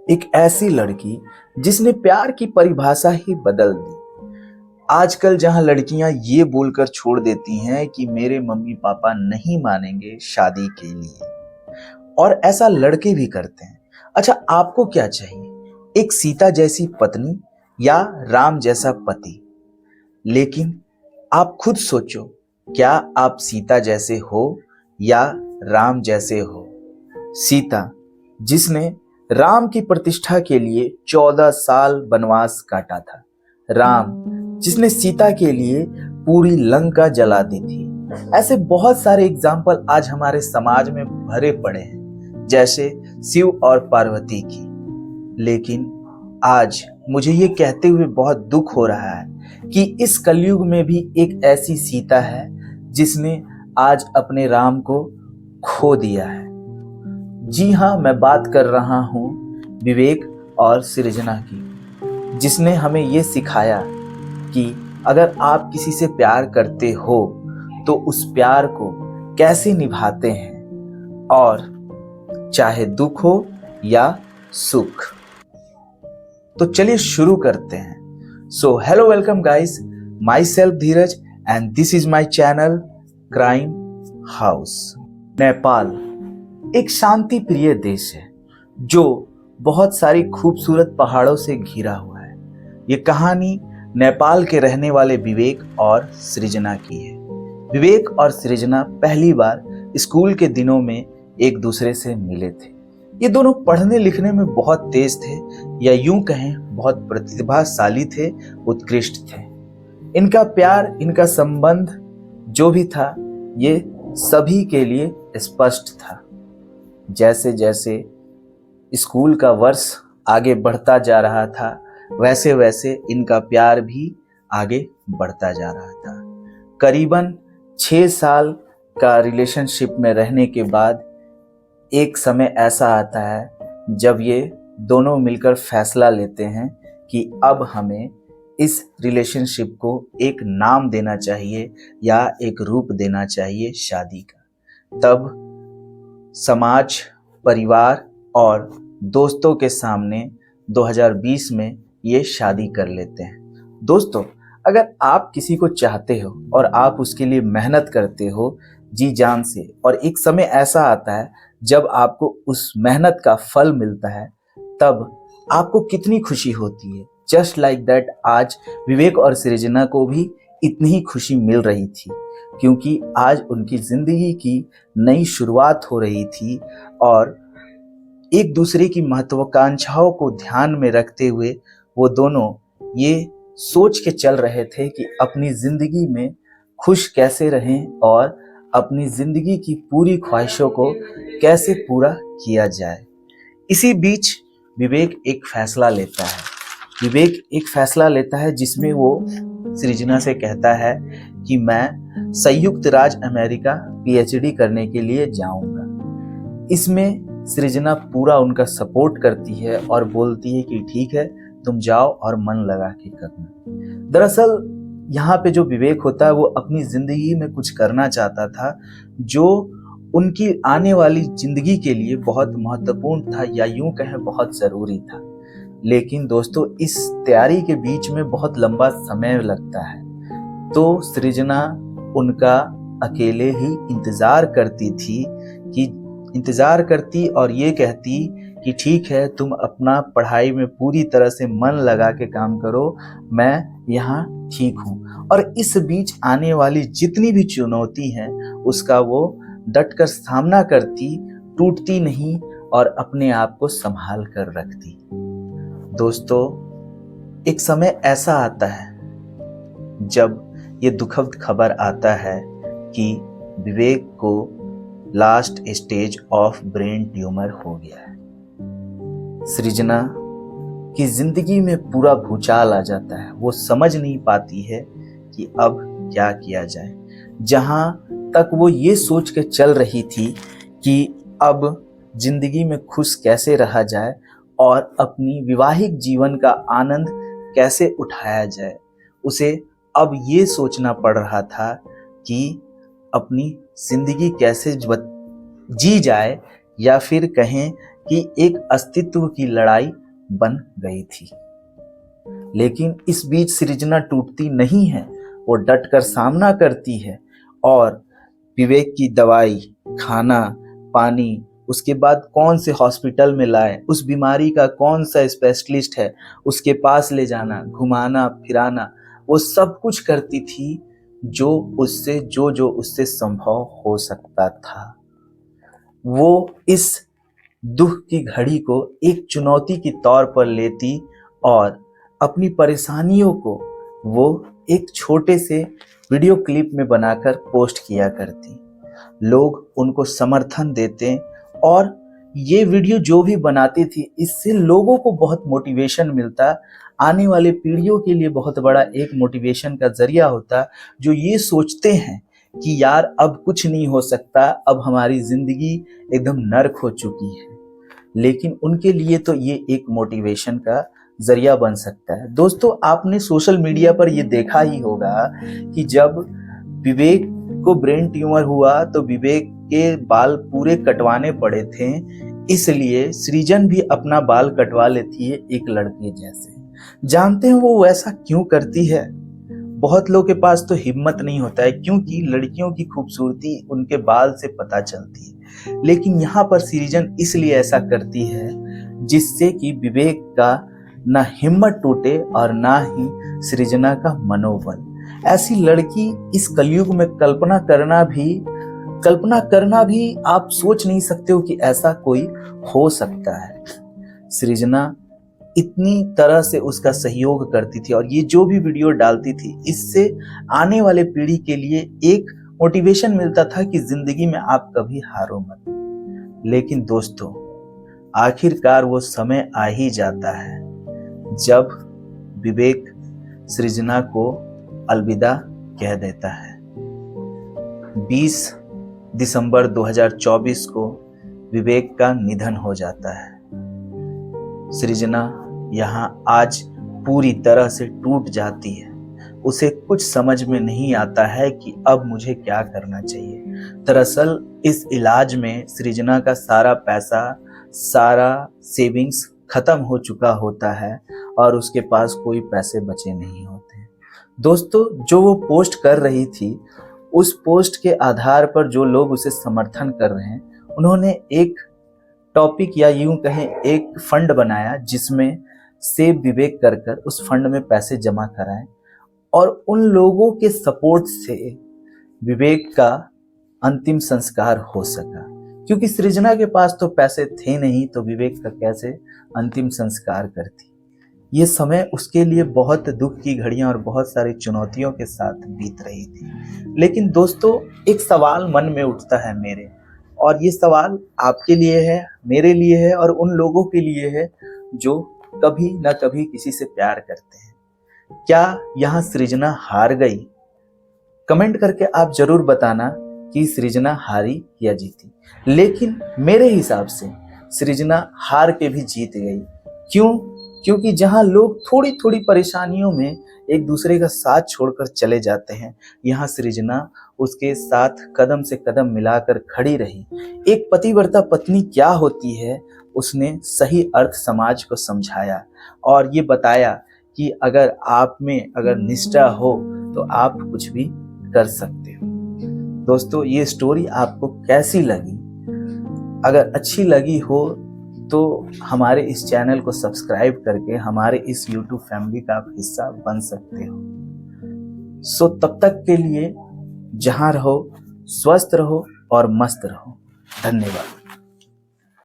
एक ऐसी लड़की जिसने प्यार की परिभाषा ही बदल दी। आजकल जहां लड़कियां ये बोलकर छोड़ देती हैं कि मेरे मम्मी पापा नहीं मानेंगे शादी के लिए, और ऐसा लड़के भी करते हैं। अच्छा, आपको क्या चाहिए? एक सीता जैसी पत्नी या राम जैसा पति? लेकिन आप खुद सोचो, क्या आप सीता जैसे हो या राम जैसे हो? सीता, जिसने राम की प्रतिष्ठा के लिए 14 साल वनवास काटा था। राम, जिसने सीता के लिए पूरी लंका जला दी थी। ऐसे बहुत सारे एग्जाम्पल आज हमारे समाज में भरे पड़े हैं, जैसे शिव और पार्वती की। लेकिन आज मुझे ये कहते हुए बहुत दुख हो रहा है कि इस कलयुग में भी एक ऐसी सीता है जिसने आज अपने राम को खो दिया है। जी हाँ, मैं बात कर रहा हूँ विवेक और सृजना की, जिसने हमें ये सिखाया कि अगर आप किसी से प्यार करते हो तो उस प्यार को कैसे निभाते हैं, और चाहे दुख हो या सुख। तो चलिए शुरू करते हैं। So hello, welcome guys, my self Dheeraj and this is my channel crime house. Nepal एक शांति प्रिय देश है जो बहुत सारी खूबसूरत पहाड़ों से घिरा हुआ है। ये कहानी नेपाल के रहने वाले विवेक और सृजना की है। विवेक और सृजना पहली बार स्कूल के दिनों में एक दूसरे से मिले थे। ये दोनों पढ़ने लिखने में बहुत तेज थे, या यूं कहें बहुत प्रतिभाशाली थे, उत्कृष्ट थे। इनका प्यार, इनका संबंध जो भी था, ये सभी के लिए स्पष्ट था। जैसे जैसे स्कूल का वर्ष आगे बढ़ता जा रहा था, वैसे वैसे इनका प्यार भी आगे बढ़ता जा रहा था। करीबन 6 साल का रिलेशनशिप में रहने के बाद एक समय ऐसा आता है जब ये दोनों मिलकर फैसला लेते हैं कि अब हमें इस रिलेशनशिप को एक नाम देना चाहिए या एक रूप देना चाहिए, शादी का। तब समाज, परिवार और दोस्तों के सामने 2020 में ये शादी कर लेते हैं। दोस्तों, अगर आप किसी को चाहते हो और आप उसके लिए मेहनत करते हो जी जान से, और एक समय ऐसा आता है जब आपको उस मेहनत का फल मिलता है, तब आपको कितनी खुशी होती है। जस्ट लाइक दैट आज विवेक और सृजना को भी इतनी ही खुशी मिल रही थी, क्योंकि आज उनकी जिंदगी की नई शुरुआत हो रही थी, और एक दूसरे की महत्वाकांक्षाओं को ध्यान में रखते हुए वो दोनों ये सोच के चल रहे थे कि अपनी जिंदगी में खुश कैसे रहें और अपनी जिंदगी की पूरी ख्वाहिशों को कैसे पूरा किया जाए। इसी बीच विवेक एक फैसला लेता है जिसमें वो सृजना से कहता है कि मैं संयुक्त राज्य अमेरिका पीएचडी करने के लिए जाऊंगा। इसमें सृजना पूरा उनका सपोर्ट करती है और बोलती है कि ठीक है, तुम जाओ और मन लगा के करना। दरअसल यहाँ पे जो विवेक होता है वो अपनी जिंदगी में कुछ करना चाहता था जो उनकी आने वाली जिंदगी के लिए बहुत महत्वपूर्ण था, या यूं कहें बहुत जरूरी था। लेकिन दोस्तों, इस तैयारी के बीच में बहुत लंबा समय लगता है, तो सृजना उनका अकेले ही इंतजार करती और ये कहती कि ठीक है, तुम अपना पढ़ाई में पूरी तरह से मन लगा के काम करो, मैं यहाँ ठीक हूँ। और इस बीच आने वाली जितनी भी चुनौती हैं उसका वो डटकर सामना करती, टूटती नहीं और अपने आप को संभाल कर रखती। दोस्तों, एक समय ऐसा आता है जब ये दुखद खबर आता है कि विवेक को last stage of brain tumour हो गया है। सृजना की जिंदगी में पूरा भूचाल आ जाता है। वो समझ नहीं पाती है कि अब क्या किया जाए। जहां तक वो ये सोच के चल रही थी कि अब जिंदगी में खुश कैसे रहा जाए और अपनी वैवाहिक जीवन का आनंद कैसे उठाया जाए, उसे अब ये सोचना पड़ रहा था कि अपनी जिंदगी कैसे जी जाए, या फिर कहें कि एक अस्तित्व की लड़ाई बन गई थी। लेकिन इस बीच सृजना टूटती नहीं है, वो डटकर सामना करती है और विवेक की दवाई, खाना, पानी, उसके बाद कौन से हॉस्पिटल में लाए, उस बीमारी का कौन सा स्पेशलिस्ट है, उसके पास ले जाना, घुमाना फिराना, वो सब कुछ करती थी जो उससे संभव हो सकता था। वो इस दुख की घड़ी को एक चुनौती के तौर पर लेती और अपनी परेशानियों को वो एक छोटे से वीडियो क्लिप में बनाकर पोस्ट किया करती। लोग उनको समर्थन देते और ये वीडियो जो भी बनाती थी, इससे लोगों को बहुत मोटिवेशन मिलता, आने वाले पीढ़ियों के लिए बहुत बड़ा एक मोटिवेशन का जरिया होता, जो ये सोचते हैं कि यार अब कुछ नहीं हो सकता, अब हमारी जिंदगी एकदम नर्क हो चुकी है। लेकिन उनके लिए तो ये एक मोटिवेशन का जरिया बन सकता है। दोस्तों, आपने सोशल मीडिया पर ये देखा ही होगा कि जब विवेक को ब्रेन ट्यूमर हुआ तो विवेक के बाल पूरे कटवाने पड़े थे, इसलिए सृजन भी अपना बाल कटवा लेती है एक लड़के जैसे। जानते हैं वो वैसा क्यों करती है? बहुत लोगों के पास तो हिम्मत नहीं होता है, क्योंकि लड़कियों की खूबसूरती उनके बाल से पता चलती है। लेकिन यहाँ पर सृजन इसलिए ऐसा करती है जिससे कि विवेक का ना हिम्मत टूटे और ना ही सृजना का मनोबल। ऐसी लड़की इस कलयुग में कल्पना करना भी आप सोच नहीं सकते हो कि ऐसा कोई हो सकता है। सृजना इतनी तरह से उसका सहयोग करती थी और ये जो भी वीडियो डालती थी, इससे आने वाले पीढ़ी के लिए एक मोटिवेशन मिलता था कि जिंदगी में आप कभी हारो मत। लेकिन दोस्तों, आखिरकार वो समय आ ही जाता है जब विवेक सृजना को अलविदा कह देता है। 20 दिसंबर 2024 को विवेक का निधन हो जाता है। सृजना यहाँ आज पूरी तरह से टूट जाती है। उसे कुछ समझ में नहीं आता है कि अब मुझे क्या करना चाहिए। दरअसल इस इलाज में सृजना का सारा पैसा, सारा सेविंग्स खत्म हो चुका होता है और उसके पास कोई पैसे बचे नहीं होते। दोस्तों, जो वो पोस्ट कर रही थी, उस पोस्ट के आधार पर जो लोग उसे समर्थन कर रहे हैं, उन्होंने एक टॉपिक या यूं कहें एक फंड बनाया जिसमें सेव विवेक कर उस फंड में पैसे जमा कराएं और उन लोगों के सपोर्ट से विवेक का अंतिम संस्कार हो सका। क्योंकि सृजना के पास तो पैसे थे नहीं, तो विवेक का कैसे अंतिम संस्कार करती। ये समय उसके लिए बहुत दुख की घड़ियां और बहुत सारी चुनौतियों के साथ बीत रही थी। लेकिन दोस्तों, एक सवाल मन में उठता है मेरे, और ये सवाल आपके लिए है, मेरे लिए है और उन लोगों के लिए है जो कभी ना कभी किसी से प्यार करते हैं। क्या यहाँ सृजना हार गई? कमेंट करके आप जरूर बताना कि सृजना हारी या जीती। लेकिन मेरे हिसाब से सृजना हार के भी जीत गई। क्यों? क्योंकि जहां लोग थोड़ी थोड़ी परेशानियों में एक दूसरे का साथ छोड़कर चले जाते हैं, यहाँ सृजना उसके साथ कदम से कदम मिलाकर खड़ी रही। एक पतिव्रता पत्नी क्या होती है, उसने सही अर्थ समाज को समझाया और ये बताया कि अगर आप में अगर निष्ठा हो तो आप कुछ भी कर सकते हो। दोस्तों, ये स्टोरी आपको कैसी लगी? अगर अच्छी लगी हो तो हमारे इस चैनल को सब्सक्राइब करके हमारे इस YouTube फैमिली का आप हिस्सा बन सकते हो। तब तक के लिए जहां रहो, स्वस्थ रहो और मस्त रहो। धन्यवाद।